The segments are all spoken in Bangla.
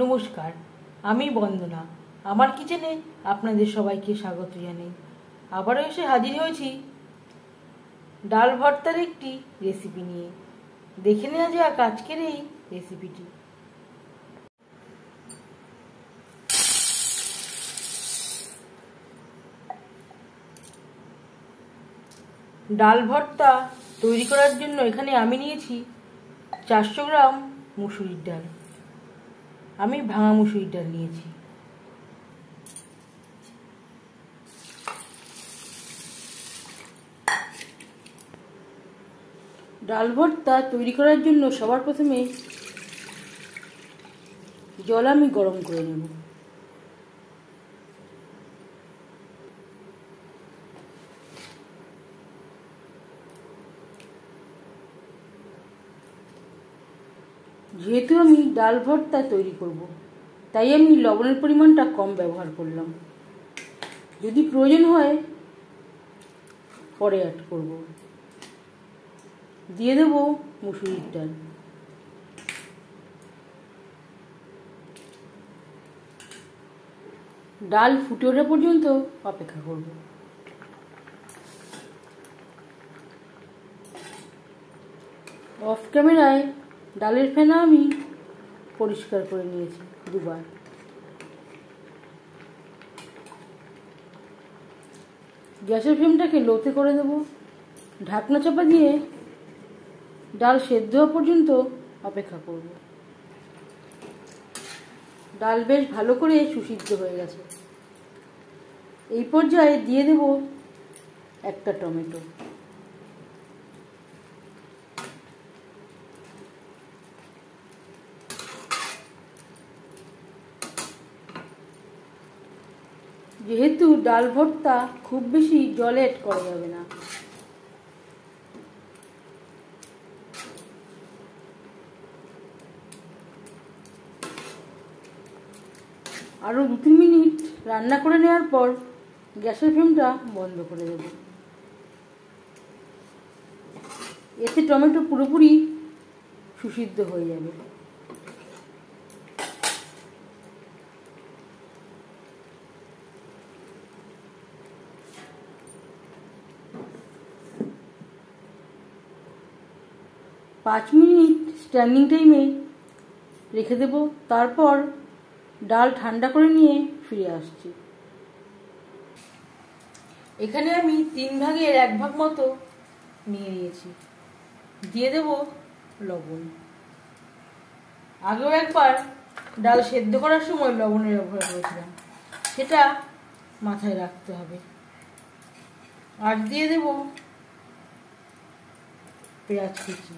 নমস্কার, আমি বন্দনা। আমার কিচেনে আপনাদের সবাইকে স্বাগত জানাই। আবারও এসে হাজির হয়েছি ডাল ভর্তার একটি রেসিপি নিয়ে। দেখে নেওয়া যাক আজকের এই রেসিপিটি। ডাল ভর্তা তৈরি করার জন্য এখানে আমি নিয়েছি 400 গ্রাম মুসুরির ডাল। আমি ভাঙা মুসুরির ডাল নিয়েছি। ডাল ভর্তা তৈরি করার জন্য সবার প্রথমে জল আমি গরম করে নেব। যেহেতু আমি ডাল ভর্তা তৈরি করব, তাই আমি লবণের পরিমাণটা কম ব্যবহার করলাম। যদি প্রয়োজন হয় পরে অ্যাড করব। দিয়ে দেব মুসুরির ডাল। ডাল ফুটে ওঠা পর্যন্ত অপেক্ষা করব। অফ ক্যামেরায় ডালের ফেনা আমি পরিষ্কার করে নিয়েছি দুবার। গ্যাসের ফ্লেমটাকে লোতে করে দেব। ঢাকনা চাপা দিয়ে ডাল সেদ্ধ হওয়া পর্যন্ত অপেক্ষা করব। ডাল বেশ ভালো করে সুসিদ্ধ হয়ে গেছে। এই পর্যায়ে দিয়ে দেব একটা টমেটো। যেহেতু ডাল ভর্তা খুব বেশি জল অ্যাড করা যাবে না, আরও 2-3 মিনিট রান্না করে নেওয়ার পর গ্যাসের ফ্লেমটা বন্ধ করে দেব। এতে টমেটো পুরোপুরি সুসিদ্ধ হয়ে যাবে। পাঁচ মিনিট স্ট্যান্ডিং টাইমে রেখে দেব। তারপর ডাল ঠান্ডা করে নিয়ে ফিরে আসছি। এখানে আমি 3 ভাগের 1 ভাগ মতো নিয়ে নিয়েছি। দিয়ে দেব লবণ। আগেও একবার ডাল সেদ্ধ করার সময় লবণের ব্যবহার করেছিলাম, সেটা মাথায় রাখতে হবে। আর দিয়ে দেব পেঁয়াজ কুচি,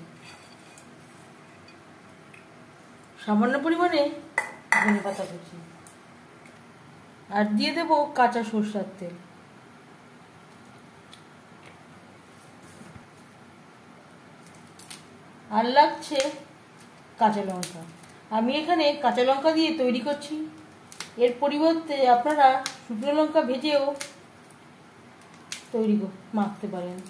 সামান্য পরিমাণে ধনেপাতা কুচি, আর দিয়ে দেব কাঁচা সরষের তেল। আর লাগছে কাঁচা লঙ্কা। আমি এখানে কাঁচা লঙ্কা দিয়ে তৈরি করছি। এর পরিবর্তে আপনারা শুকনো লঙ্কা ভেজেও তৈরি মাখতে পারেন।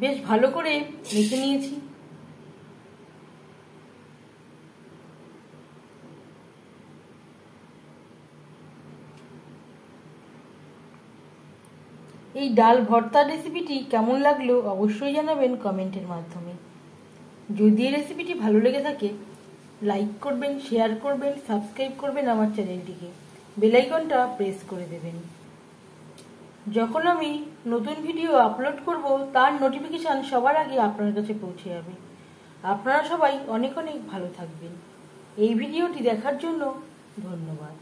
বেশ ভালো করে মেখে নিয়েছি। এই ডাল ভর্তার রেসিপিটি কেমন লাগলো অবশ্যই জানাবেন কমেন্টের মাধ্যমে। যদি এই রেসিপিটি ভালো লেগে থাকে লাইক করবেন, শেয়ার করবেন, সাবস্ক্রাইব করবেন আমার চ্যানেলটিকে, বেল আইকনটা প্রেস করে দেবেন। যখন আমি নতুন ভিডিও আপলোড করব তার নোটিফিকেশান সবার আগে আপনার কাছে পৌঁছে যাবে। আপনারা সবাই অনেক অনেক ভালো থাকবেন। এই ভিডিওটি দেখার জন্য ধন্যবাদ।